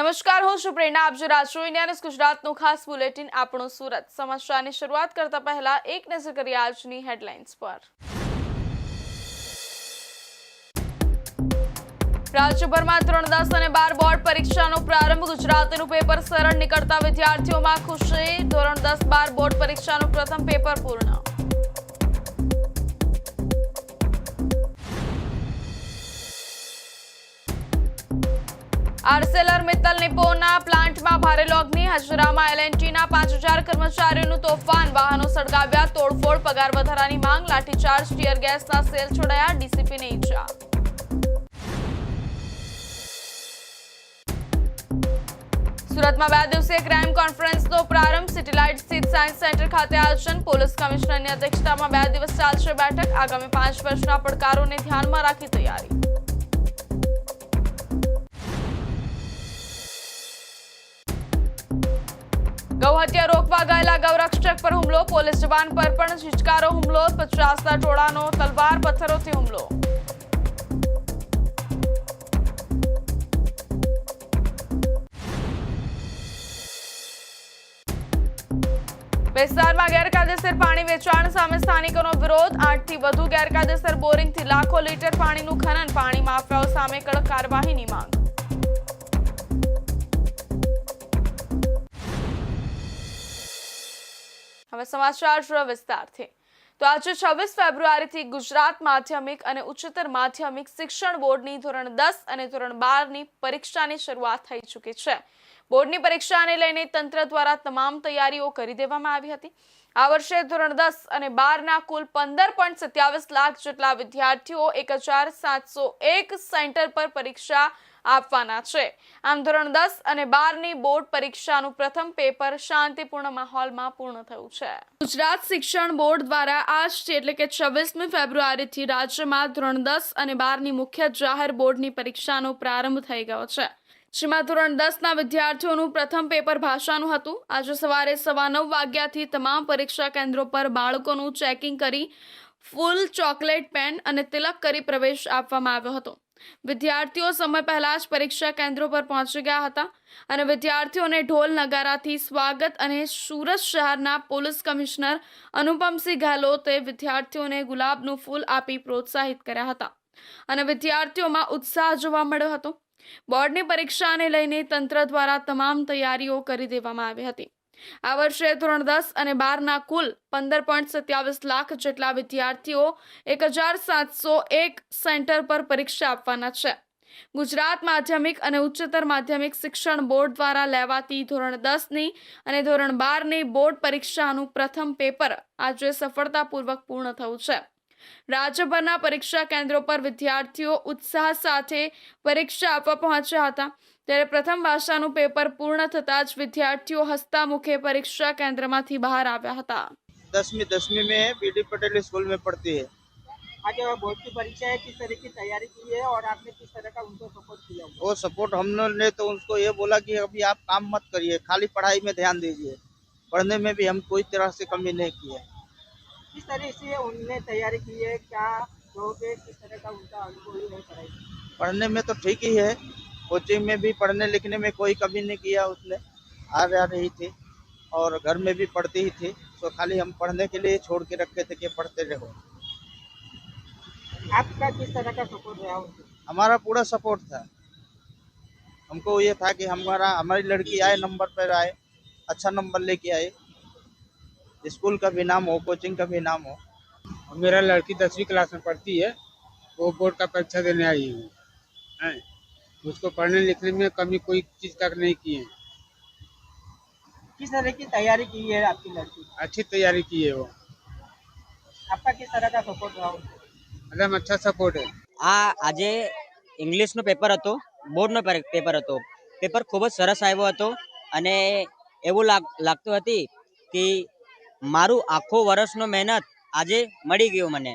નમસ્કાર, હું છું પ્રેરણા. આપ જો રાજ જોઈ રહ્યા છો ગુજરાતનું ખાસ બુલેટિન આપણું સુરત. સમાચારની શરૂઆત કરતા પહેલા એક નજર કરીએ આજની હેડલાઇન્સ પર. રાજ્યભરમાં ધોરણ 10 અને 12 બોર્ડ પરીક્ષાનો પ્રારંભ. ગુજરાતીનું પેપર સરળ નીકળતા વિદ્યાર્થીઓમાં ખુશી. ધોરણ 10-12 બોર્ડ પરીક્ષાનું પ્રથમ પેપર પૂર્ણ. આર્સેલર મિત્તલ નિપ્પોના પ્લાન્ટમાં ભારે અગ્નિ. હજરામાં એલએનટીના 5000 કર્મચારીઓનું તોફાન. વાહનો સળગાવ્યા, તોડફોડ, પગાર વધારાની માંગ, લાઠીચાર્જ, ટીયર ગેસના સેલ છોડાયા, ડીસીપીને ઈજા. સુરતમાં 2 દિવસીય ક્રાઇમ કોન્ફરન્સનો પ્રારંભ. સિટીલાઇટ સ્થિત સાયન્સ સેન્ટર ખાતે આયોજન. પોલીસ કમિશનરની અધ્યક્ષતામાં 2 દિવસ ચાલશે બેઠક. આગામી 5 વર્ષના પડકારોને ધ્યાનમાં રાખી તૈયારી. ગૌહત્યા રોકવા ગયેલા ગૌરક્ષક પર હુમલો. પોલીસ જવાન પર પણ હિચકારો હુમલો. 50ના ટોળાનો તલવાર પથ્થરોથી હુમલો. વિસ્તારમાં ગેરકાયદેસર પાણી વેચાણ સામે સ્થાનિકોનો વિરોધ. 8 થી વધુ ગેરકાયદેસર બોરિંગથી લાખો લીટર પાણીનું ખનન. પાણી માફિયાઓ સામે કડક કાર્યવાહીની માંગ. હવે સમાચાર વિસ્તારથી. તો આજે 26 ફેબ્રુઆરીથી ગુજરાત માધ્યમિક અને ઉચ્ચતર માધ્યમિક શિક્ષણ બોર્ડની ધોરણ 10 અને ધોરણ 12ની પરીક્ષાની શરૂઆત થઈ ચૂકી છે. બોર્ડની પરીક્ષાને લઈને તંત્ર દ્વારા તમામ તૈયારીઓ કરી દેવામાં આવી હતી. આ વર્ષે ધોરણ 10 અને 12ના કુલ 15.27 લાખ જેટલા વિદ્યાર્થીઓ 1701 સેન્ટર પર પરીક્ષા આપવાના છે. આમ ધોરણ 10 અને 12ની બોર્ડ પરીક્ષાનું પ્રથમ પેપર શાંતિપૂર્ણ માહોલમાં પૂર્ણ થયું છે. ગુજરાત શિક્ષણ બોર્ડ દ્વારા આજથી એટલે કે 26મી ફેબ્રુઆરીથી રાજ્યમાં ધોરણ 10 અને 12ની મુખ્ય જાહેર બોર્ડની પરીક્ષાનો પ્રારંભ થઈ ગયો છે. જેમાં ધોરણ 10ના વિદ્યાર્થીઓનું પ્રથમ પેપર ભાષાનું હતું. આજે સવારે 9:15 વાગ્યાથી તમામ પરીક્ષા કેન્દ્રો પર બાળકોનું ચેકિંગ કરી ફૂલ ચોકલેટ પેન અને તિલક કરી પ્રવેશ આપવામાં આવ્યો હતો. વિદ્યાર્થીઓ સમય પહેલા જ પરીક્ષા કેન્દ્રો પર પહોંચી ગયા હતા અને વિદ્યાર્થીઓને ઢોલ નગારાથી સ્વાગત. અને સુરત શહેરના પોલીસ કમિશનર અનુપમસિંહ ગહેલોતે વિદ્યાર્થીઓને ગુલાબનું ફૂલ આપી પ્રોત્સાહિત કર્યા હતા અને વિદ્યાર્થીઓમાં ઉત્સાહ જોવા મળ્યો હતો. બોર્ડની પરીક્ષાને લઈને તંત્ર દ્વારા તમામ તૈયારીઓ કરી દેવામાં આવી હતી. આ વર્ષે ધોરણ 10 અને 12ના કુલ 15.27 લાખ જેટલા વિદ્યાર્થીઓ 1701 સેન્ટર પર પરીક્ષા આપવાના છે. ગુજરાત માધ્યમિક અને ઉચ્ચતર માધ્યમિક શિક્ષણ બોર્ડ દ્વારા લેવાતી ધોરણ 10ની અને ધોરણ 12ની બોર્ડ પરીક્ષાનું પ્રથમ પેપર આજે સફળતાપૂર્વક પૂર્ણ થયું છે. રાજ્યભરના પરીક્ષા કેન્દ્રો પર વિદ્યાર્થીઓ ઉત્સાહ સાથે પરીક્ષા આપવા પહોંચ્યા હતા. ત્યારે પ્રથમ ભાષાનું પેપર પૂર્ણ થતાં જ વિદ્યાર્થીઓ હસતા મુખે પરીક્ષા કેન્દ્રમાંથી બહાર આવ્યા હતા. 10वीं में बीडी पटेल स्कूल में पढ़ती है. आगे बोर्ड की परीक्षा है, किस तरह की तैयारी की है और आपने किस तरह का उनको सपोर्ट किया? वो सपोर्ट हम लोग ने तो उनको ये बोला कि अभी आप काम मत करिए, खाली पढ़ाई में ध्यान दीजिए. पढ़ने में भी हम कोई तरह से कमी नहीं की है. किस तरह से उनने तैयारी की है, क्या कहोगे, किस तरह का उनका अनुभव है पढ़ाई? पढ़ने में तो ठीक ही है. कोचिंग में भी पढ़ने लिखने में कोई कमी नहीं किया उसने. आ रही थी और घर में भी पढ़ती ही थी. तो खाली हम पढ़ने के लिए छोड़ के रखे थे कि पढ़ते रहो. आपका किस तरह का सपोर्ट रहा उनको? हमारा पूरा सपोर्ट था. हमको ये था कि हमारी लड़की आए, नंबर पर आए, अच्छा नंबर लेके आए, स्कूल का भी नाम हो, कोचिंग का भी नाम हो. मेरा लड़की 10वीं क्लास में पढ़ती है, वो बोर्ड का परीक्षा देने आई है. उसको पढ़ने लिखने में कमी कोई चीज़ का नहीं की है. किस तरह की तैयारी की है आपकी लड़की? अच्छी तैयारी की है वो. आपका किस तरह का सपोर्ट रहा उनको? एकदम अच्छा सपोर्ट है. આજે ઇંગ્લિશનો પેપર હતો, બોર્ડનો પેપર હતો. પેપર ખૂબ જ સરસ આવ્યો હતો અને એવું લાગતું હતી કે મારું આખો વર્ષનો મહેનત આજે મળી ગયો. મને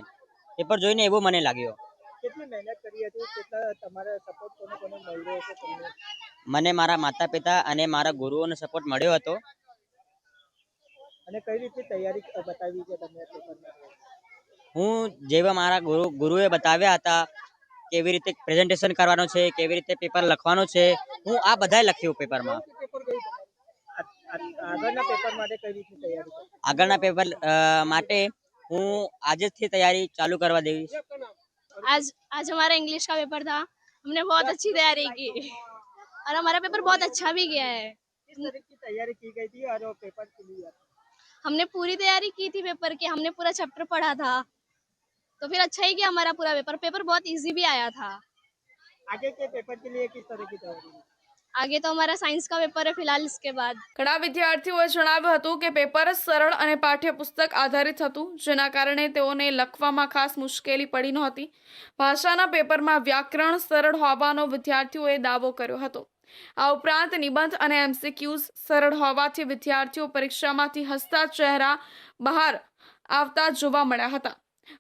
પેપર જોઈને એવું મને લાગ્યો. કેટલી મહેનત કરી હતી, કેટલા તમારા સપોર્ટ કોને મળ્યો હતો તમને? મને મારા માતા પિતા અને મારા ગુરુઓનો સપોર્ટ મળ્યો હતો. અને કઈ રીતે તૈયારી બતાવી છે તમને પેપરમાં? હું જેવા મારા ગુરુએ બતાવ્યા હતા કેવી રીતે પ્રેઝન્ટેશન કરવાનો છે, કેવી રીતે પેપર લખવાનો છે, હું આ બધાય લખ્યું પેપરમાં. પેપર કઈ આગળના પેપર માટે કઈ રીતની તૈયારી કરી? આગળના પેપર માટે હું આજથી તૈયારી ચાલુ કરવા દઈશ. आज हमारा इंग्लिश का पेपर था, हमने बहुत अच्छी तैयारी की और हमारा पेपर बहुत अच्छा भी गया है. किस तरह की तैयारी की गई थी और वो पेपर क्लियर? हमने पूरी तैयारी की थी पेपर की, हमने पूरा चैप्टर पढ़ा था, तो फिर अच्छा ही गया हमारा पूरा पेपर बहुत इजी भी आया था. आगे के पेपर के लिए किस तरह की तैयारी? आगे तो हमारा साइंस का पेपर है फिलहाल, इसके बाद ઘણા વિદ્યાર્થીઓએ જણાવ્યું હતું કે પેપર સરળ અને પાઠ્યપુસ્તક આધારિત હતું, જેના કારણે તેઓને લખવામાં ખાસ મુશ્કેલી પડી નહોતી. ભાષાના પેપરમાં વ્યાકરણ સરળ હોવાનો વિદ્યાર્થીઓએ દાવો કર્યો હતો. આ ઉપરાંત નિબંધ અને એમસીક્યુઝ સરળ હોવાથી વિદ્યાર્થીઓ પરીક્ષામાંથી હસતા ચહેરા બહાર આવતા જોવા મળ્યા હતા.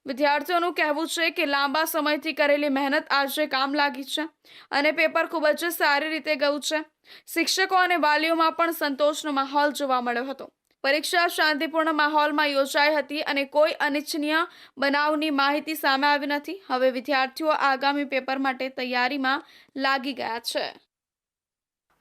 વિદ્યાર્થીઓનું કહેવું છે કે લાંબા સમયથી કરેલી મહેનત આજે કામ લાગી છે અને પેપર ખૂબ જ સારી રીતે ગયું છે. શિક્ષકો અને વાલીઓમાં પણ સંતોષનો માહોલ જોવા મળ્યો હતો. પરીક્ષા શાંતિપૂર્ણ માહોલમાં યોજાઈ હતી અને કોઈ અનિચ્છનીય બનાવની માહિતી સામે આવી નથી. હવે વિદ્યાર્થીઓ આગામી પેપર માટે તૈયારીમાં લાગી ગયા છે.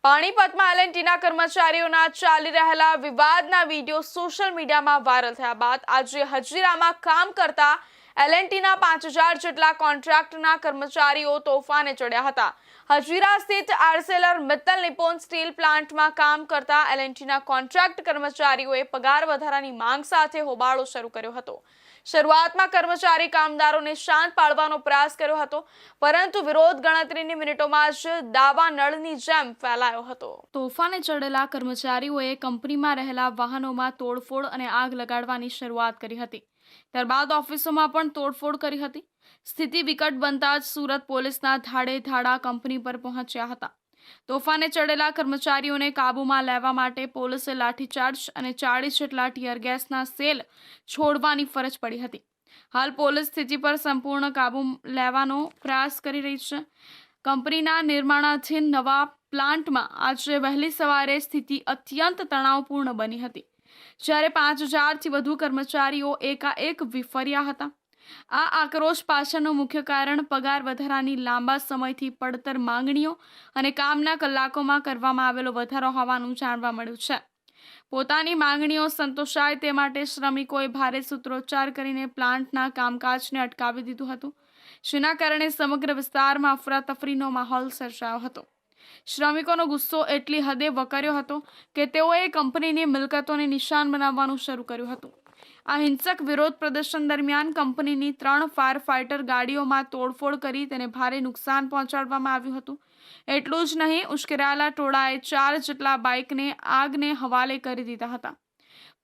પાણીપતમાં એલએનટીના કર્મચારીઓના ચાલી રહેલા વિવાદના વિડીયો સોશિયલ મીડિયામાં વાયરલ થયા બાદ આજે હજીરામાં કામ કરતા એલએનટીના 5000 જેટલા કોન્ટ્રાક્ટના કર્મચારીઓ તોફાને ચડ્યા હતા. હજીરા સ્થિત આર્સેલર મિત્તલ નિપ્પોન સ્ટીલ પ્લાન્ટમાં કામ કરતા એલએનટીના કોન્ટ્રાક્ટ કર્મચારીઓએ પગાર વધારાની માંગ સાથે હોબાળો શરૂ કર્યો હતો. શરૂઆતમાં કર્મચારી કામદારોને શાંત પાડવાનો પ્રયાસ કર્યો હતો, પરંતુ વિરોધ ગણતરીની મિનિટોમાં જ દાવા નળની જેમ ફેલાયો હતો. તોફાને ચડેલા કર્મચારીઓએ કંપનીમાં રહેલા વાહનોમાં તોડફોડ અને આગ લગાડવાની શરૂઆત કરી હતી. ત્યારબાદ ઓફિસોમાં પણ તોડફોડ કરી હતી. સ્થિતિ વિકટ બનતા જ સુરત પોલીસના ધાડે ધાડા કંપની પર પહોંચ્યા હતા. તોફાને ચડેલા કર્મચારીઓને કાબૂમાં લેવા માટે પોલીસે લાઠીચાર્જ અને 40 જેટલા ટીયર ગેસના સેલ છોડવાની ફરજ પડી હતી. હાલ પોલીસ સ્થિતિ પર સંપૂર્ણ કાબૂ લેવાનો પ્રયાસ કરી રહી છે. કંપનીના નિર્માણાધીન નવા પ્લાન્ટમાં આજે વહેલી સવારે સ્થિતિ અત્યંત તણાવપૂર્ણ બની હતી, જ્યારે 5000થી વધુ કર્મચારીઓ એકાએક વિફર્યા હતા. આ આક્રોશ પાછળનું મુખ્ય કારણ પગાર વધારાની લાંબા સમયથી પડતર માંગણીઓ અને કામના કલાકોમાં કરવામાં આવેલો વધારો હોવાનું જાણવા મળ્યું છે. પોતાની માંગણીઓ સંતોષાય તે માટે શ્રમિકોએ ભારે સૂત્રોચ્ચાર કરીને પ્લાન્ટના કામકાજને અટકાવી દીધું હતું, જેના કારણે સમગ્ર વિસ્તારમાં અફરાતફરીનો માહોલ સર્જાયો હતો. શ્રમિકોનો ગુસ્સો એટલી હદે વકર્યો હતો કે તેઓએ કંપનીની મિલકતોને નિશાન બનાવવાનું શરૂ કર્યું હતું. આ હિંસક વિરોધ પ્રદર્શન દરમિયાન કંપનીની 3 ફાયર ફાઇટર ગાડીઓમાં તોડફોડ કરી તેને ભારે નુકસાન પહોંચાડવામાં આવ્યું હતું. એટલું જ નહીં, ઉશ્કેરાયેલા ટોળાએ 4 જેટલા બાઇકને આગને હવાલે કરી દીધા હતા.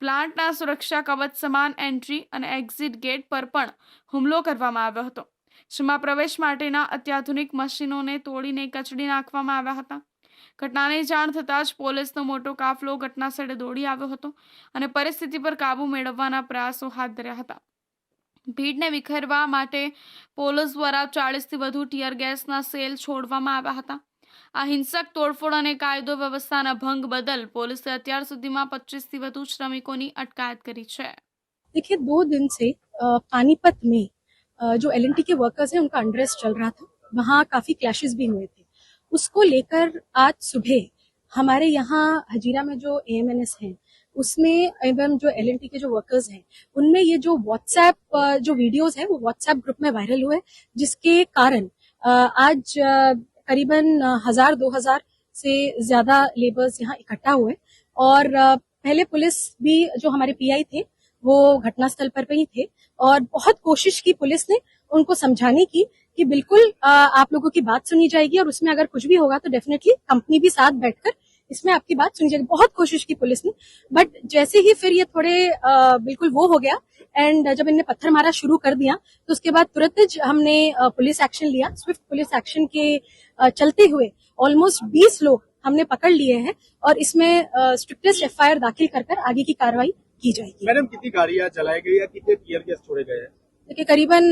પ્લાન્ટના સુરક્ષા કવચ સમાન એન્ટ્રી અને એક્ઝિટ ગેટ પર પણ હુમલો કરવામાં આવ્યો હતો, જેમાં પ્રવેશ માટેના અત્યાધુનિક મશીનોને તોડીને કચડી નાખવામાં આવ્યા હતા. ઘટનાની જાણ થતાં જ પોલીસનો મોટો કાફલો ઘટનાસ્થળે દોડી આવ્યો હતો અને પરિસ્થિતિ પર કાબૂ મેળવવાના પ્રયાસો હાથ ધર્યા હતા. ભીડને વિખેરવા માટે પોલીસ દ્વારા 40થી વધુ ટીયર ગેસના સેલ છોડવામાં આવ્યા હતા. આ હિંસક તોડફોડ અને કાયદો વ્યવસ્થાના ભંગ બદલ પોલીસે અત્યાર સુધીમાં 25થી વધુ શ્રમિકોની અટકાયત કરી છે. देखिए 2 दिन से पानीपत में जो एलएनटी के वर्कर्स हैं उनका अनरेस्ट चल रहा था, वहाँ काफी क्लैशेस भी हुए थे. उसको लेकर आज सुबह हमारे यहाँ हजीरा में जो एएमएनएस हैं उसमें एवं जो एलएनटी के जो वर्कर्स हैं उनमें ये जो व्हाट्सएप जो वीडियोस हैं वो व्हाट्सएप ग्रुप में वायरल हुए, जिसके कारण आज करीबन 1000-2000 से ज्यादा लेबर्स यहाँ इकट्ठा हुए और पहले पुलिस भी जो हमारे पीआई थे वो घटनास्थल पर ही थे और बहुत कोशिश की पुलिस ने उनको समझाने की कि बिल्कुल आप लोगों की बात सुनी जाएगी और उसमें अगर कुछ भी होगा तो डेफिनेटली कंपनी भी साथ बैठकर इसमें आपकी बात सुनी जाएगी. बहुत कोशिश की पुलिस ने, बट जैसे ही फिर ये थोड़े बिल्कुल वो हो गया एंड जब इनने पत्थर मारा शुरू कर दिया तो उसके बाद तुरंत हमने पुलिस एक्शन लिया. स्विफ्ट पुलिस एक्शन के चलते हुए ऑलमोस्ट 20 लोग हमने पकड़ लिए हैं और इसमें स्ट्रिक्टेस्ट एफआईआर दाखिल कर आगे की कार्रवाई की जाएगी. मैडम कितनी गाड़ियां चलाई गई या कितने टीयर गैस छोड़े गए हैं? देखिए करीबन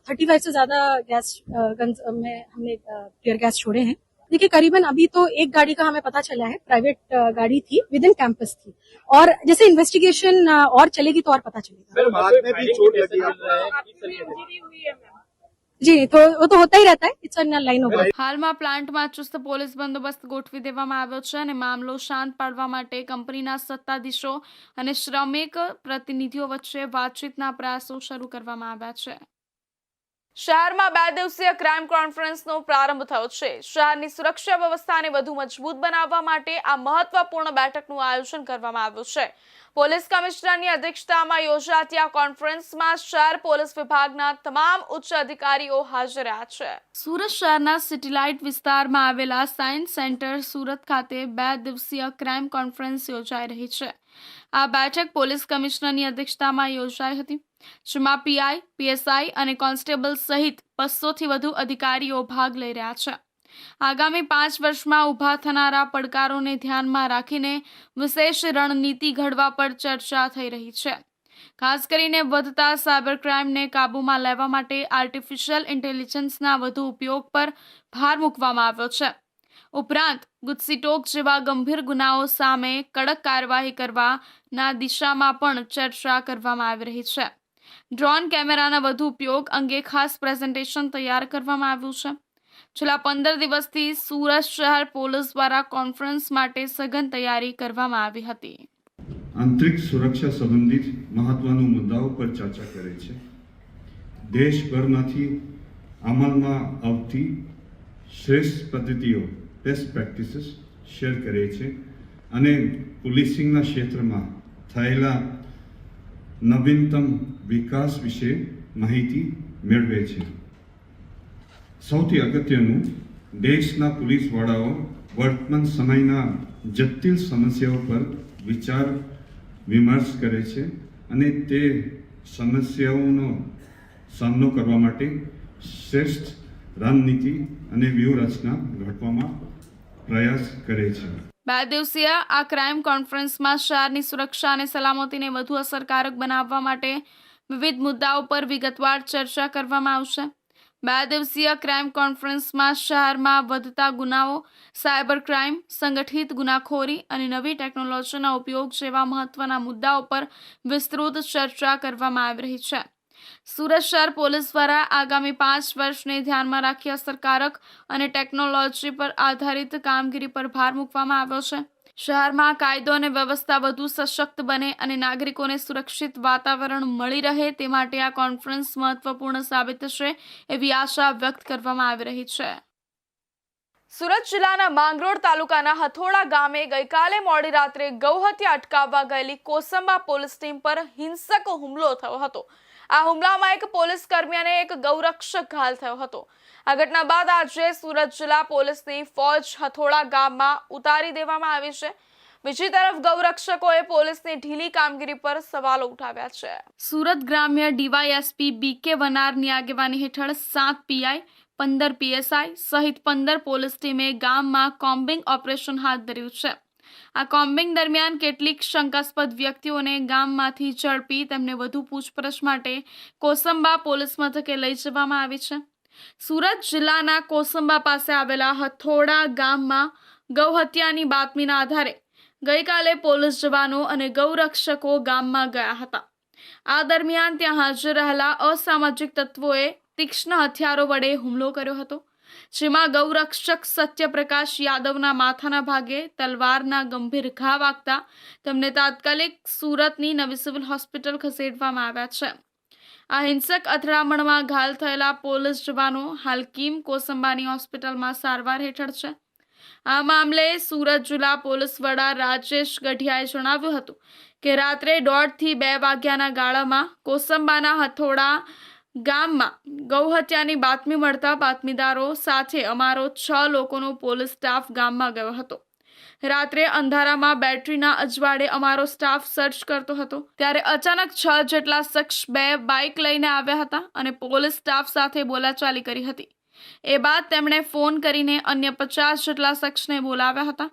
35 से ज्यादा गैस गन्स में हमने टीयर गैस छोड़े हैं. देखिए करीबन अभी तो एक गाड़ी का हमें पता चला है, प्राइवेट गाड़ी थी, विद इन कैंपस थी, और जैसे इन्वेस्टिगेशन और चलेगी तो और पता चलेगा. मैडम हाथ में भी चोट लगी है. जी नहीं, तो वो तो होता ही रहता है, it's a line of work. હાલમાં પ્લાન્ટમાં ચુસ્ત પોલીસ બંદોબસ્ત ગોઠવી દેવામાં આવ્યો છે અને મામલો શાંત પાડવા માટે કંપનીના સત્તાધીશો અને શ્રમિક પ્રતિનિધિઓ વચ્ચે વાતચીતના પ્રયાસો શરૂ કરવામાં આવ્યા છે. શહેરમાં 2 દિવસીય ક્રાઇમ કોન્ફરન્સનો પ્રારંભ થયો છે. શહેરની સુરક્ષા વ્યવસ્થાને વધુ મજબૂત બનાવવા માટે આ મહત્વપૂર્ણ બેઠકનું આયોજન કરવામાં આવ્યું છે. પોલીસ કમિશનરની અધ્યક્ષતામાં યોજાતી આ કોન્ફરન્સમાં શહેર પોલીસ વિભાગના તમામ ઉચ્ચ અધિકારીઓ હાજર રહ્યા છે. સુરત શહેરના સિટીલાઇટ વિસ્તારમાં આવેલા સાયન્સ સેન્ટર સુરત ખાતે 2 દિવસીય ક્રાઇમ કોન્ફરન્સ યોજાઈ રહી છે. આ બેઠક પોલીસ કમિશનરની અધ્યક્ષતામાં યોજાઈ હતી, જેમાં પીઆઈ, પીએસઆઈ અને કોન્સ્ટેબલ સહિત 200થી વધુ અધિકારીઓ ભાગ લઈ રહ્યા છે. આગામી 5 વર્ષમાં ઊભા થનારા પડકારોને ધ્યાનમાં રાખીને વિશેષ રણનીતિ ઘડવા પર ચર્ચા થઈ રહી છે. ખાસ કરીને વધતા સાયબર ક્રાઇમને કાબૂમાં લેવા માટે આર્ટિફિશિયલ ઇન્ટેલિજન્સના વધુ ઉપયોગ પર ભાર મૂકવામાં આવ્યો છે. ઉપરાંત ગુજસીટોક જેવા ગંભીર ગુનાઓ સામે કડક કાર્યવાહી કરવાના દિશામાં પણ ચર્ચા કરવામાં આવી રહી છે. ડ્રોન કેમેરાના વધુ ઉપયોગ અંગે ખાસ પ્રેઝન્ટેશન તૈયાર કરવામાં આવ્યું છે. છેલ્લા 15 દિવસથી સુરત શહેર પોલીસ દ્વારા કોન્ફરન્સ માટે સઘન તૈયારી કરવામાં આવી હતી. આંતરિક સુરક્ષા સંબંધિત મહત્વના મુદ્દાઓ પર ચર્ચા કરે છે. દેશભરમાંથી અમલમાં આવતી શ્રેષ્ઠ પદ્ધતિઓ, બેસ્ટ પ્રેક્ટિસીસ શેર કરે છે અને પોલીસિંગના ક્ષેત્રમાં થયેલા નવીનતમ વિકાસ વિશે માહિતી મેળવે છે. સૌથી અગત્યનું, દેશના પોલીસ વડાઓ વર્તમાન સમયના જટિલ સમસ્યાઓ પર વિચાર વિમર્શ કરે છે અને તે સમસ્યાઓનો સામનો કરવા માટે શ્રેષ્ઠ રણનીતિ અને વ્યૂહરચના ઘડવામાં પ્રયાસ કરે છે. 2 દિવસીય આ ક્રાઇમ કોન્ફરન્સમાં શહેરની સુરક્ષા અને સલામતીને વધુ અસરકારક બનાવવા માટે વિવિધ મુદ્દાઓ પર વિગતવાર ચર્ચા કરવામાં આવશે. 2 દિવસીય ક્રાઇમ કોન્ફરન્સમાં શહેરમાં વધતા ગુનાઓ, સાયબર ક્રાઇમ, સંગઠિત ગુનાખોરી અને નવી ટેકનોલોજીના ઉપયોગ જેવા મહત્વના મુદ્દાઓ પર વિસ્તૃત ચર્ચા કરવામાં આવી રહી છે. સુરત શહેર પોલીસ દ્વારા આગામી 5 વર્ષને ધ્યાનમાં રાખી અસરકારક અને ટેકનોલોજી પર આધારિત કામગીરી પર ભાર મૂકવામાં આવ્યો છે. શહેરમાં કાયદો અને વ્યવસ્થા વધુ સશક્ત બને અને નાગરિકોને સુરક્ષિત વાતાવરણ મળી રહે તે માટે આ કોન્ફરન્સ મહત્વપૂર્ણ સાબિત થશે એવી આશા વ્યક્ત કરવામાં આવી રહી છે. સુરત જિલ્લાના માંગરોળ તાલુકાના હથોડા ગામે ગઈકાલે મોડી રાત્રે ગૌહત્યા અટકાવવા ગયેલી કોસંબા પોલીસ ટીમ પર હિંસક હુમલો થયો હતો. આ હુમલામાં એક પોલીસ કર્મી અને એક ગૌરક્ષક ઘાયલ થયો હતો. આ ઘટના બાદ આજે સુરત જિલ્લા પોલીસની ફોજ હથોડા ગામમાં ઉતારી દેવામાં આવી છે. બીજી તરફ ગૌરક્ષકોએ પોલીસની ઢીલી કામગીરી પર સવાલો ઉઠાવ્યા છે. સુરત ગ્રામ્ય ડીવાયએસપી બીકે વનારની આગેવાની હેઠળ 7 પીઆઈ, 15 પીએસઆઈ સહિત 15 પોલીસ ટીમે ગામમાં કોમ્બિંગ ઓપરેશન હાથ ધર્યું છે. આ કોમ્બિંગ દરમિયાન કેટલીક શંકાસ્પદ વ્યક્તિઓને ગામમાંથી ઝડપી તેમને વધુ પૂછપરછ માટે કોસંબા પોલીસ મથકે લઈ જવામાં આવી છે. સુરત જિલ્લાના કોસંબા પાસે આવેલા હથોડા ગામમાં ગૌહત્યાની બાતમીના આધારે ગઈકાલે પોલીસ જવાનો અને ગૌરક્ષકો ગામમાં ગયા હતા. આ દરમિયાન ત્યાં હાજર રહેલા અસામાજિક તત્વોએ તીક્ષ્ણ હથિયારો વડે હુમલો કર્યો હતો, જેમાં ગૌરક્ષક સત્યપ્રકાશ યાદવના માથાના ભાગે તલવારના ગંભીર ઘા વાગતા તેમને તાત્કાલિક સુરતની નવી સિવિલ હોસ્પિટલ ખસેડવામાં આવ્યા છે. આ હિંસક અથડામણમાં ઘાયલ થયેલા પોલીસ જવાનો હાલ કિમ કોસંબાની હોસ્પિટલમાં સારવાર હેઠળ છે. આ મામલે સુરત જિલ્લા પોલીસ વડા રાજેશ ગઢિયાએ જણાવ્યું હતું કે રાત્રે 1:30 થી 2 વાગ્યાના ગાળામાં કોસંબાના હથોડા ગામમાં ગૌહત્યાની બાતમી મળતા બાતમીદારો સાથે અમારો 6 લોકોનો પોલીસ સ્ટાફ ગામમાં ગયો હતો. રાત્રે અંધારામાં બેટરીના અજવાળે અમારો સ્ટાફ સર્ચ કરતો હતો, ત્યારે અચાનક 6 જેટલા શખ્સ 2 બાઇક લઈને આવ્યા હતા અને પોલીસ સ્ટાફ સાથે બોલાચાલી કરી હતી. એ બાદ તેમણે ફોન કરીને અન્ય 50 જેટલા શખ્સને બોલાવ્યા હતા.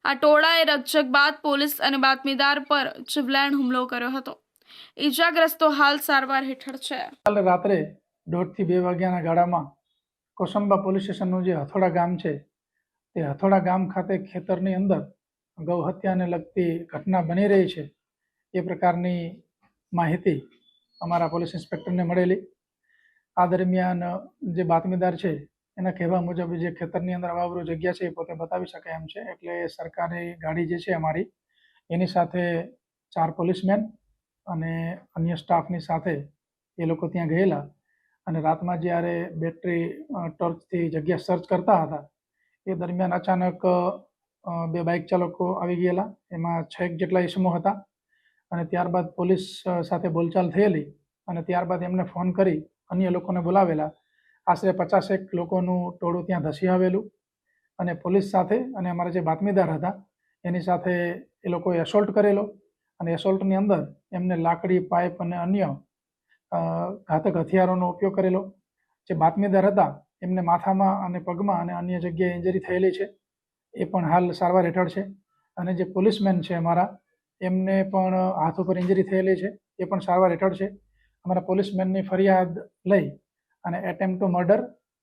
આ ટોળાએ રકઝક બાદ પોલીસ અને બાતમીદાર પર જીવલેણ હુમલો કર્યો હતો. ઈજાગ્રસ્તો હાલ સારવાર હેઠળ છે. કાલે રાત્રે 1:30 થી 2 વાગ્યાના ગાળામાં કોસંબા પોલીસ સ્ટેશનનું જે હથોડા ગામ છે તે હથોડા ગામ ખાતે ખેતરની અંદર ગૌ હત્યાને લગતી ઘટના બની રહી છે એ પ્રકારની માહિતી અમારા પોલીસ ઇન્સ્પેક્ટરને મળેલી. આ દરમિયાન જે બાતમીદાર છે એના કહેવા મુજબ જે ખેતરની અંદર અવાવરૂ જગ્યા છે એ પોતે બતાવી શકે એમ છે, એટલે સરકારી ગાડી જે છે અમારી એની સાથે 4 પોલીસમેન અને અન્ય સ્ટાફની સાથે એ લોકો ત્યાં ગયેલા અને રાતમાં જ્યારે બેટરી ટોર્ચથી જગ્યા સર્ચ કરતા હતા એ દરમિયાન અચાનક 2 બાઇક ચાલકો આવી ગયેલા, એમાં 6 જેટલા ઇસમો હતા અને ત્યારબાદ પોલીસ સાથે બોલચાલ થયેલી અને ત્યારબાદ એમને ફોન કરી અન્ય લોકોને બોલાવેલા. આશરે 50 લોકોનું ટોળું ત્યાં ધસી આવેલું અને પોલીસ સાથે અને અમારા જે બાતમીદાર હતા એની સાથે એ લોકોએ એસોલ્ટ કરેલો અને એસોલ્ટની અંદર એમને લાકડી, પાઇપ અને અન્ય ઘાતક હથિયારોનો ઉપયોગ કરેલો. જે બાતમીદાર હતા એમને માથામાં અને પગમાં અને અન્ય જગ્યાએ ઇન્જરી થયેલી છે, એ પણ હાલ સારવાર હેઠળ છે. અને જે પોલીસમેન છે અમારા એમને પણ હાથ ઉપર ઇન્જરી થયેલી છે, એ પણ સારવાર હેઠળ છે. અમારા પોલીસમેનની ફરિયાદ લઈ અને એટેમ્પ્ટ ટુ મર્ડર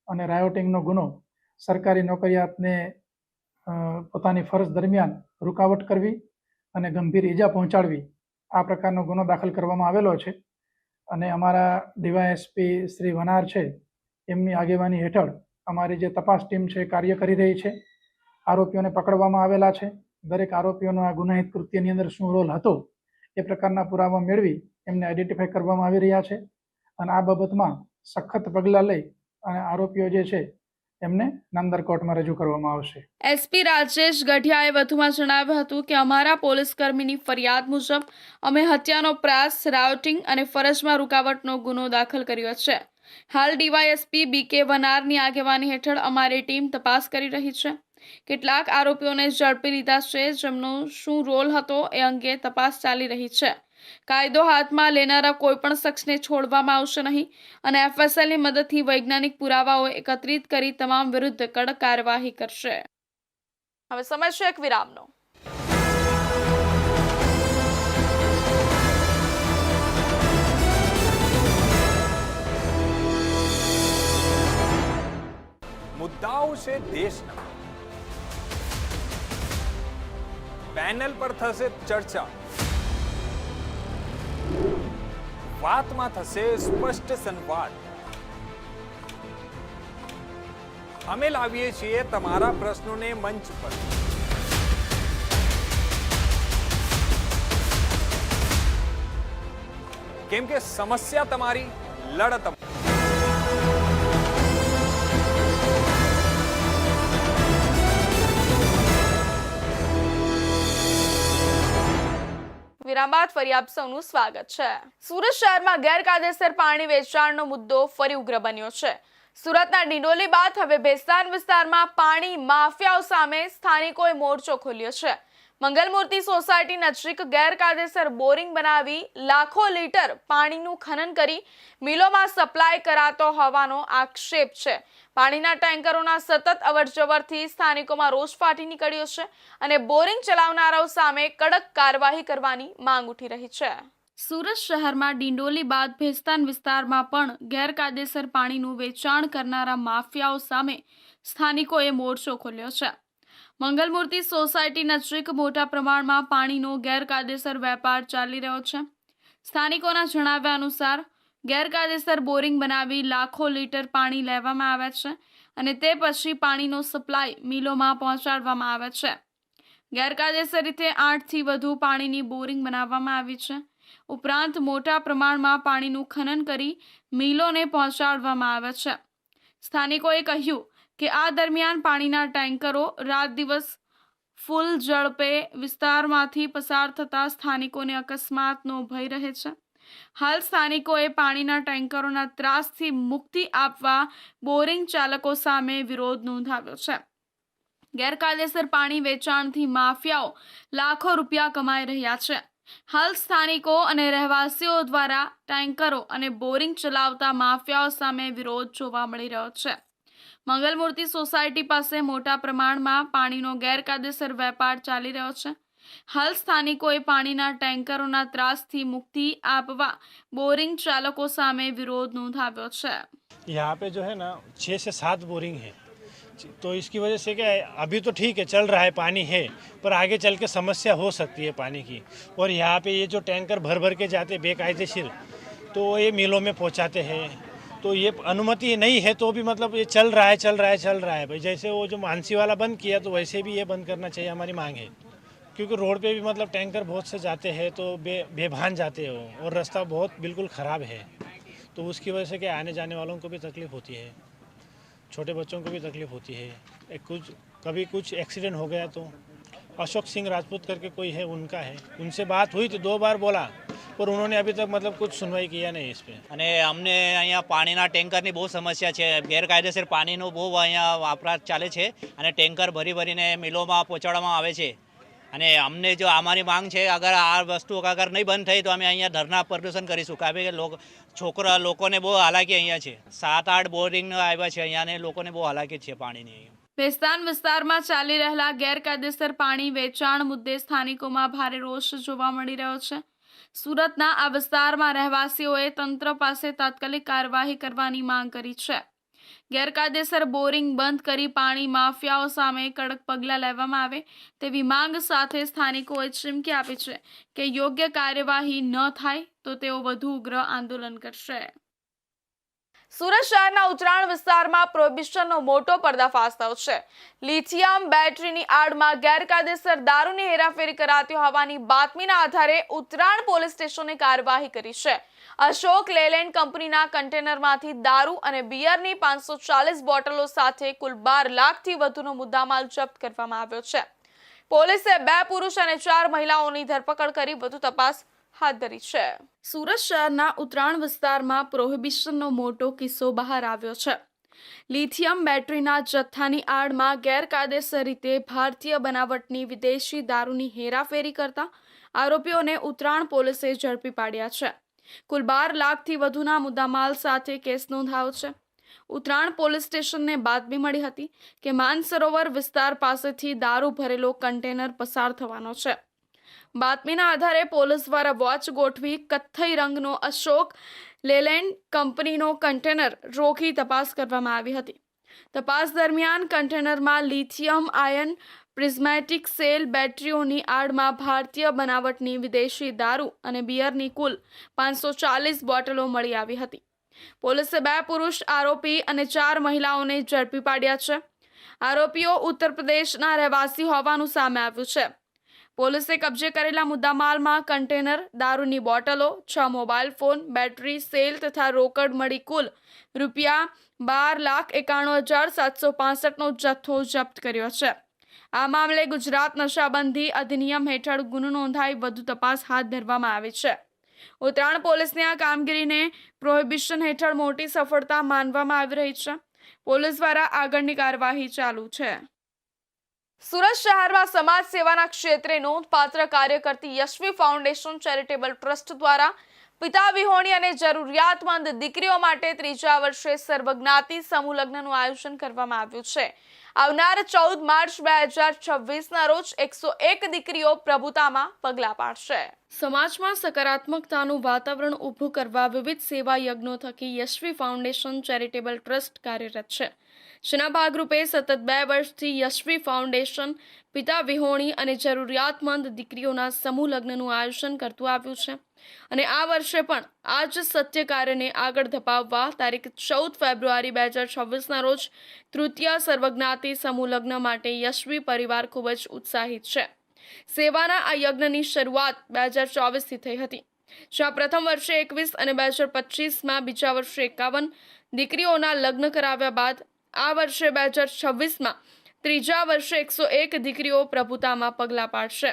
અને રાયોટિંગનો ગુનો સરકારી નોકરિયાતને પોતાની ફરજ દરમિયાન રૂકાવટ કરવી અને ગંભીર ઈજા પહોંચાડવી આ પ્રકારનો ગુનો દાખલ કરવામાં આવેલો છે. અને અમારા ડીવાયએસપી શ્રી વનાર છે એમની આગેવાની હેઠળ અમારી જે તપાસ ટીમ છે કાર્ય કરી રહી છે. આરોપીઓને પકડવામાં આવેલા છે. દરેક આરોપીઓનો આ ગુનાહિત કૃત્યની અંદર શું રોલ હતો એ પ્રકારના પુરાવા મેળવી એમને આઈડેન્ટિફાઈ કરવામાં આવી રહ્યા છે અને આ બાબતમાં સખત પગલાં લઈ અને આરોપીઓ જે છે એમને નામદાર કોર્ટમાં રજૂ કરવામાં આવશે. એસપી રાજેશ ગઢિયાએ વધુમાં જણાવ્યું હતું કે અમારા પોલીસકર્મીની ફરિયાદ મુજબ અમે હત્યાનો પ્રયાસ, રાયોટિંગ અને ફરજમાં રૂકાવટનો ગુનો દાખલ કર્યો છે. હાલ ડીવાયએસપી BK વનારની આગેવાની હેઠળ અમારી ટીમ તપાસ કરી રહી છે. કેટલાક આરોપીઓને ઝડપી લીધા છે, જેમનો શું રોલ હતો એ અંગે તપાસ ચાલી રહી છે. કાયદો હાથમાં લેનારા કોઈપણ શખ્સને છોડવામાં આવશે નહીં અને FSLની મદદથી વૈજ્ઞાનિક પુરાવાઓ એકત્રિત કરી તમામ વિરુદ્ધ કડક કાર્યવાહી કરશે. હવે સમય છે એક વિરામનો. મુદ્દાઓ છે દેશના, પેનલ પર થશે ચર્ચા, વાતમાં થશે સ્પષ્ટ સંવાદ. અમે લાવીએ છીએ તમારા પ્રશ્નોને મંચ પર. કેમ કે સમસ્યા તમારી, લડત વિરામ બાદ ફરી આપ સૌનું સ્વાગત છે. સુરત શહેરમાં ગેરકાયદેસર પાણી વેચાણનો મુદ્દો ફરી ઉગ્ર બન્યો છે. સુરતના ડિંડોલી બાદ હવે ભેસ્તાન વિસ્તારમાં પાણી માફિયાઓ સામે સ્થાનિકોએ મોરચો ખોલ્યો છે. મંગલમૂર્તિ સોસાયટી નજીક ગેરકાયદેસર બોરિંગ બનાવી લાખો લીટર પાણીનું ખનન કરી મિલોમાં સપ્લાય કરાતો હોવાનો આક્ષેપ છે. પાણીના ટેન્કરોના સતત અવરજવરથી સ્થાનિકોમાં રોષ ફાટી નીકળ્યો છે અને બોરિંગ ચલાવનારાઓ સામે કડક કાર્યવાહી કરવાની માંગ ઉઠી રહી છે. સુરત શહેરમાં ડિંડોલી બાદ ભેસ્તાન વિસ્તારમાં પણ ગેરકાયદેસર પાણીનું વેચાણ કરનારા માફિયાઓ સામે સ્થાનિકોએ મોરચો ખોલ્યો છે. મંગલમૂર્તિ સોસાયટી નજીક મોટા પ્રમાણમાં પાણીનો ગેરકાયદેસર વેપાર ચાલી રહ્યો છે. સ્થાનિકોના જણાવ્યા અનુસાર ગેરકાયદેસર બોરિંગ બનાવી લાખો લીટર પાણી લેવામાં આવે છે અને તે પછી પાણીનો સપ્લાય મિલોમાં પહોંચાડવામાં આવે છે. ગેરકાયદેસર રીતે 8 થી વધુ પાણીની બોરિંગ બનાવવામાં આવી છે. ઉપરાંત મોટા પ્રમાણમાં પાણીનું ખનન કરી મિલોને પહોંચાડવામાં આવે છે. સ્થાનિકોએ કહ્યું કે આ દરમિયાન પાણીના ટેન્કરો રાત દિવસ ફૂલ ઝડપે વિસ્તારમાંથી પસાર થતા સ્થાનિકોને અકસ્માતનો ભય રહે છે. હાલ સ્થાનિકોએ પાણીના ટેન્કરોના ત્રાસથી મુક્તિ આપવા બોરિંગ ચાલકો સામે વિરોધ નોંધાવ્યો છે. ગેરકાયદેસર પાણી વેચાણથી માફિયાઓ લાખો રૂપિયા કમાઈ રહ્યા છે. હાલ સ્થાનિકો અને રહેવાસીઓ દ્વારા ટેન્કરો અને બોરિંગ ચલાવતા માફિયાઓ સામે વિરોધ જોવા મળી રહ્યો છે. મંગલમૂર્તિ સોસાયટી પાસે મોટા પ્રમાણમાં પાણીનો ગેરકાયદેસર વેપાર ચાલી રહ્યો છે. હાલ સ્થાનિકોએ પાણીના ટેન્કરોના ત્રાસથી મુક્તિ આપવા બોરિંગ ચાલકો સામે વિરોધ નોંધાવ્યો છે. यहाँ पे जो है ना 6 से 7 बोरिंग है, तो इसकी वजह से क्या है, अभी तो ठीक है चल रहा है, पानी है, पर आगे चल के समस्या हो सकती है पानी की. और यहाँ पे ये जो टैंकर भर भर के जाते बेकायदेशीर, तो ये मिलों में पहुँचाते हैं तो ये अनुमति नहीं है तो भी मतलब ये चल रहा है भाई। जैसे वो जो मानसी वाला बंद किया तो वैसे भी ये बंद करना चाहिए, हमारी मांग है। क्योंकि रोड पे भी मतलब टैंकर बहुत से जाते हैं तो बेभान जाते हैं वो, और रास्ता बहुत बिल्कुल ख़राब है, तो उसकी वजह से क्या आने जाने वालों को भी तकलीफ़ होती है, छोटे बच्चों को भी तकलीफ़ होती है। कभी कुछ एक्सीडेंट हो गया तो अशोक सिंह राजपूत करके कोई है, उनका है, उनसे बात हुई तो 2 बार बोला, पर उन्होंने अभी तक मतलब कुछ सुनवाई किया नहीं इस पे। અને અમને અહીંયા પાણીના ટેન્કરની બહુ સમસ્યા છે, ગેરકાયદેસર પાણીનો બહુ અહીંયા વાપરાશ ચાલે છે અને ટેન્કર ભરીને મિલોમાં પહોંચાડવામાં આવે છે। અને અમને જો અમારી માંગ છે, અગર આ વસ્તુ અગર નહીં બંધ થઈ તો અમે અહીંયા ધરના પ્રદર્શન કરીશું, કારણ કે લોકોને બહુ હાલાકી અહીંયા છે। 7-8 બોરિંગ આવ્યા છે અહીંયા અને લોકોને બહુ હાલાકી છે પાણીની। ભેસ્તાન વિસ્તારમાં ચાલી રહેલા ગેરકાયદેસર પાણી વેચાણ મુદ્દે સ્થાનિકોમાં ભારે રોષ જોવા મળી રહ્યો છે। સુરતના આ વિસ્તારમાં રહેવાસીઓએ તંત્ર પાસે તાત્કાલિક કાર્યવાહી કરવાની માંગ કરી છે। ગેરકાયદેસર બોરિંગ બંધ કરી પાણી માફિયાઓ સામે કડક પગલાં લેવામાં આવે તેવી માંગ સાથે સ્થાનિકોએ ચીમકી આપી છે કે યોગ્ય કાર્યવાહી ન થાય તો તેઓ વધુ ઉગ્ર આંદોલન કરશે। સુરત શહેરના ઉત્તરાયણ વિસ્તારમાં પ્રોહિબિશનનો મોટો પર્દાફાશ થયો છે। લિથિયમ બેટરીની આડમાં ગેરકાયદેસર દારૂની હેરાફેરી કરાતી હોવાની બાતમીના આધારે ઉત્તરાયણ પોલીસ સ્ટેશને કાર્યવાહી કરી છે। અશોક લેલેન્ડ કંપનીના કન્ટેનરમાંથી દારૂ અને બિયરની 540 બોટલો સાથે કુલ 12 લાખથી વધુનો મુદ્દામાલ જપ્ત કરવામાં આવ્યો છે। પોલીસે 2 પુરુષ અને 4 મહિલાઓની ધરપકડ કરી વધુ તપાસ હાથ ધરી છે। સુરત શહેરના ઉત્તરાયણ વિસ્તારમાં પ્રોહિબિશનનો મોટો કિસ્સો બહાર આવ્યો છે। લિથિયમ બેટરીના જથ્થાની આડમાં ગેરકાયદેસર રીતે ભારતીય બનાવટની વિદેશી દારૂની હેરાફેરી કરતા આરોપીઓને ઉત્તરાયણ પોલીસે ઝડપી પાડ્યા છે। કુલ 12 લાખથી વધુના મુદ્દામાલ સાથે કેસ નોંધાયો છે। ઉત્તરાયણ પોલીસ સ્ટેશનને બાતમી મળી હતી કે માનસરોવર વિસ્તાર પાસેથી દારૂ ભરેલો કન્ટેનર પસાર થવાનો છે। બાતમીના આધારે પોલીસ દ્વારા વોચ ગોઠવી કથ્થઈ રંગનો અશોક લેલેન્ડ કંપનીનો કન્ટેનર રોકી તપાસ કરવામાં આવી હતી। તપાસ દરમિયાન કન્ટેનરમાં લિથિયમ આયન પ્રિઝમેટિક સેલ બેટરીઓની આડમાં ભારતીય બનાવટની વિદેશી દારૂ અને બિયરની કુલ 540 બોટલો મળી આવી હતી। પોલીસે 2 પુરુષ આરોપી અને 4 મહિલાઓને ઝડપી પાડ્યા છે। આરોપીઓ ઉત્તર પ્રદેશના રહેવાસી હોવાનું સામે આવ્યું છે। પોલીસે કબજે કરેલા મુદ્દામાલમાં કન્ટેનર, દારૂની બોટલો, 6 મોબાઈલ ફોન, બેટરી, સેલ તથા રોકડ મળી કુલ ₹12,91,765નો જથ્થો જપ્ત કર્યો છે। આ મામલે ગુજરાત નશાબંધી અધિનિયમ હેઠળ ગુનો નોંધાઈ વધુ તપાસ હાથ ધરવામાં આવી છે। ઉત્તરાયણ પોલીસની આ કામગીરીને પ્રોહિબિશન હેઠળ મોટી સફળતા માનવામાં આવી રહી છે। પોલીસ દ્વારા આગળની કાર્યવાહી ચાલુ છે। સુરત શહેરમાં સમાજ સેવાના ક્ષેત્રે નોંધપાત્ર કાર્ય કરતી યશવી ફાઉન્ડેશન ચેરિટેબલ ટ્રસ્ટ દ્વારા પિતા વિહોણી અને જરૂરિયાતમંદ દીકરીઓ માટે 3જા વર્ષે સર્વજ્ઞાતિ સમૂહ લગ્નનું આયોજન કરવામાં આવ્યું છે। આવનાર 14 માર્ચ 2026ના રોજ 101 દીકરીઓ પ્રભુતામાં પગલાં પાડશે। સમાજમાં સકારાત્મકતાનું વાતાવરણ ઊભું કરવા વિવિધ સેવા યજ્ઞો થકી યશવી ફાઉન્ડેશન ચેરિટેબલ ટ્રસ્ટ કાર્યરત છે। જેના ભાગરૂપે સતત 2 વર્ષથી યશવી ફાઉન્ડેશન પિતા વિહોણી અને જરૂરિયાતમંદ દીકરીઓના સમૂહ લગ્નનું આયોજન કરતું આવ્યું છે અને આ વર્ષે પણ આ જ સત્ય કાર્યને આગળ ધપાવવા તારીખ 14 ફેબ્રુઆરી 2026ના રોજ તૃતીય સર્વજ્ઞાતિ સમૂહ લગ્ન માટે યશવી પરિવાર ખૂબ જ ઉત્સાહિત છે। સેવાના આ યજ્ઞની શરૂઆત 2024થી થઈ હતી, જ્યાં પ્રથમ વર્ષે 21 અને 2025માં બીજા વર્ષે 51 દીકરીઓના લગ્ન કરાવ્યા બાદ આ વર્ષે 2026માં ત્રીજા વર્ષે 101 દીકરીઓ પ્રભુતામાં પગલાં પાડશે।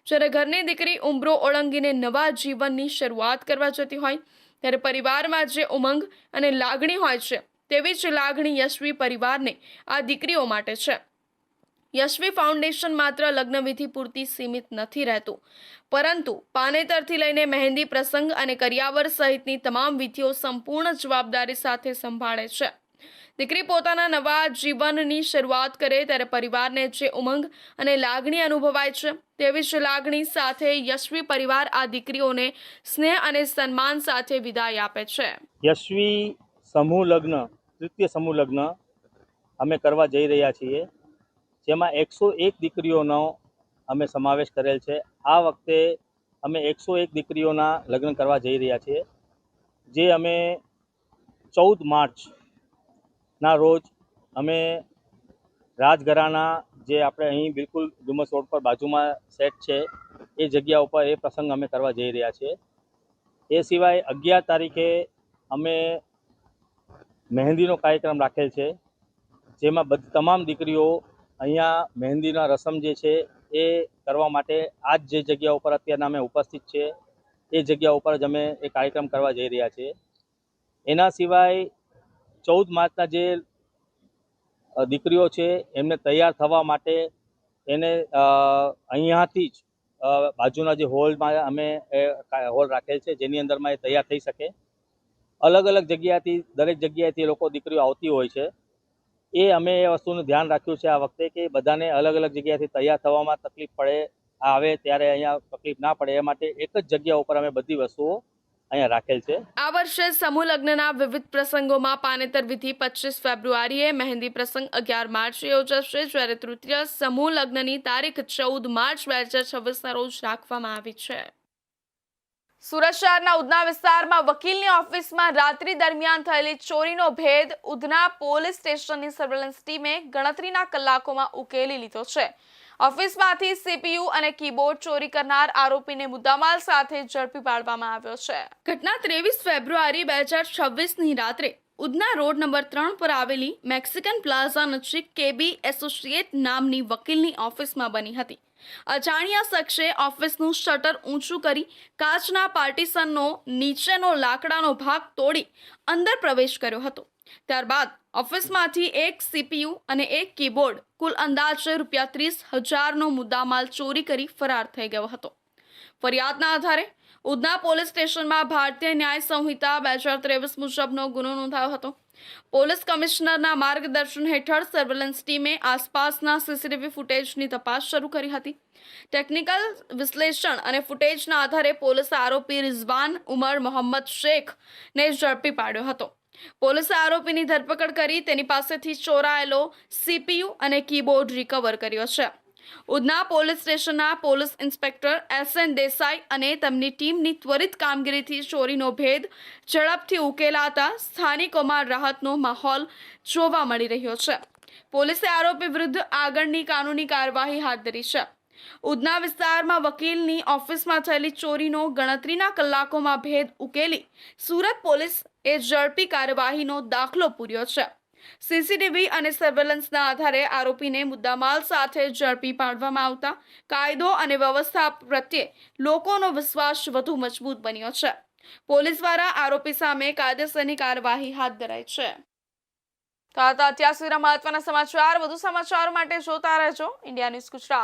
જ્યારે ઘરની દીકરી ઉંબરો ઓળંગીને નવા જીવનની શરૂઆત કરવા જતી હોય ત્યારે પરિવારમાં જે ઉમંગ અને લાગણી હોય છે તેવી જ લાગણી યશવી પરિવારને આ દીકરીઓ માટે છે। યશવી ફાઉન્ડેશન માત્ર લગ્નવિધિ પૂરતી સીમિત નથી રહેતું, પરંતુ પાનેતરથી લઈને મહેંદી પ્રસંગ અને કરિયાવર સહિતની તમામ વિધિઓ સંપૂર્ણ જવાબદારી સાથે સંભાળે છે। દીકરી પોતાના નવા જીવનની શરૂઆત કરે ત્યારે પરિવારને જે ઉમંગ અને લાગણી અનુભવાય છે તેવી જ લાગણી સાથે યશવી પરિવાર આ દીકરીઓને સ્નેહ અને સન્માન સાથે વિદાય આપે છે। યશવી સમૂહ લગ્ન, તૃતીય સમૂહ લગ્ન અમે કરવા જઈ રહ્યા છીએ, જેમાં 101 દીકરીઓનો અમે સમાવેશ કરેલ છે। આ વખતે અમે 101 દીકરીઓના લગ્ન કરવા જઈ રહ્યા છીએ, જે અમે 14 માર્ચના રોજ અમે રાજઘરાના જે આપણે અહીં બિલકુલ ડુમસ રોડ પર બાજુમાં સેટ છે એ જગ્યા ઉપર એ પ્રસંગ અમે કરવા જઈ રહ્યા છીએ. એ સિવાય 11 તારીખે અમે મહેંદીનો કાર્યક્રમ રાખેલ છે, જેમાં તમામ દીકરીઓ અહીંયા મહેંદીના રસમ જે છે એ કરવા માટે આ જ જે જગ્યા ઉપર અત્યારના અમે ઉપસ્થિત છે એ જગ્યા ઉપર જ અમે એ કાર્યક્રમ કરવા જઈ રહ્યા છીએ. એના સિવાય 14 માર્ચના જે દીકરીઓ છે એમને તૈયાર થવા માટે એને અહીંયાથી જ બાજુના જે હોલમાં અમે હોલ રાખેલ છે જેની અંદરમાં એ તૈયાર થઈ શકે. અલગ અલગ જગ્યાથી દરેક જગ્યાએથી લોકો દીકરીઓ આવતી હોય છે. એ અમે એ વસ્તુનું ધ્યાન રાખ્યું છે આ વખતે કે બધાને અલગ અલગ જગ્યાએથી તૈયાર થવામાં તકલીફ પડે આવે ત્યારે અહીંયા તકલીફ ના પડે એ માટે એક જ જગ્યા ઉપર અમે બધી વસ્તુઓ અહીંયા રાખેલ છે. આ વર્ષે સમૂહ લગ્નના વિવિધ પ્રસંગોમાં પાનેતર વિધિ 25 ફેબ્રુઆરીએ, મહેંદી પ્રસંગ 11 માર્ચે યોજાશે, જ્યારે તૃતીય સમૂહ લગ્નની તારીખ 14 માર્ચ 2026ના રોજ રાખવામાં આવી છે. સુરત શહેરના ઉધના વિસ્તારમાં વકીલની ઓફિસમાં રાત્રિ દરમિયાન થયેલી ચોરીનો ભેદ ઉધના પોલીસ સ્ટેશનની સર્વેલન્સ ટીમે ગણતરીના કલાકોમાં ઉકેલી લીધો છે. ઓફિસમાંથી સીપીયુ અને કીબોર્ડ ચોરી કરનાર આરોપીને મુદ્દામાલ સાથે ઝડપી પાડવામાં આવ્યો છે. ઘટના 23 ફેબ્રુઆરી 2026ની રાત્રે ઉધના રોડ નંબર 3 પર આવેલી મેક્સિકન પ્લાઝા નજીક કેબી એસોસિએટ નામની વકીલની ઓફિસમાં બની હતી. અજાણ્યા શખ્સે ઓફિસનું શટર ઊંચું કરી કાચના પાર્ટીશનનો નીચેનો લાકડાનો ભાગ તોડી અંદર પ્રવેશ કર્યો હતો. ત્યારબાદ ઓફિસમાંથી એક સીપીયુ અને એક કીબોર્ડ કુલ અંદાજે ₹30,000નો મુદ્દામાલ ચોરી કરી ફરાર થઈ ગયો હતો. ફરિયાદના આધારે ઉધના પોલીસ સ્ટેશનમાં ભારતીય ન્યાય સંહિતા 2023 મુજબનો ગુનો નોંધાયો હતો. પોલીસ કમિશનરના માર્ગદર્શન હેઠળ સર્વેલન્સ ટીમે આસપાસના સીસીટીવી ફૂટેજની તપાસ શરૂ કરી હતી. ટેકનિકલ વિશ્લેષણ અને ફૂટેજના આધારે પોલીસે આરોપી રિઝવાન ઉમર મોહમ્મદ શેખને ઝડપી પાડ્યો હતો. પોલીસે આરોપીની ધરપકડ કરી તેની પાસેથી ચોરાયેલો સીપીયુ અને કીબોર્ડ રિકવર કર્યો છે. ઉધના પોલીસ સ્ટેશનના પોલીસ ઇન્સ્પેક્ટર SN દેસાઈ અને તેમની ટીમની ત્વરિત કામગીરીથી ચોરીનો ભેદ ઝડપથી ઉકેલાતા સ્થાનિકોમાં રાહતનો માહોલ જોવા મળી રહ્યો છે. પોલીસે આરોપી વિરુદ્ધ આગળની કાનૂની કાર્યવાહી હાથ ધરી છે. ઉધના વિસ્તારમાં વકીલની ઓફિસમાં થયેલી ચોરીનો ગણતરીના કલાકોમાં ભેદ ઉકેલી સુરત પોલીસ એ ઝડપી કાર્યવાહીનો દાખલો પૂર્યો છે. સીસીટીવી અને સર્વેલન્સના આધારે આરોપીને મુદ્દામાલ સાથે ઝડપી પાડવામાં આવતા કાયદો અને વ્યવસ્થા પ્રત્યે લોકોનો વિશ્વાસ વધુ મજબૂત બન્યો છે. પોલીસ દ્વારા આરોપી સામે કાયદેસરની કાર્યવાહી હાથ ધરાઈ છે. તો આ હતા અત્યાર સુધીના મહત્વના સમાચાર. વધુ સમાચારો માટે જોતા રહેજો ઇન્ડિયા ન્યૂઝ ગુજરાત.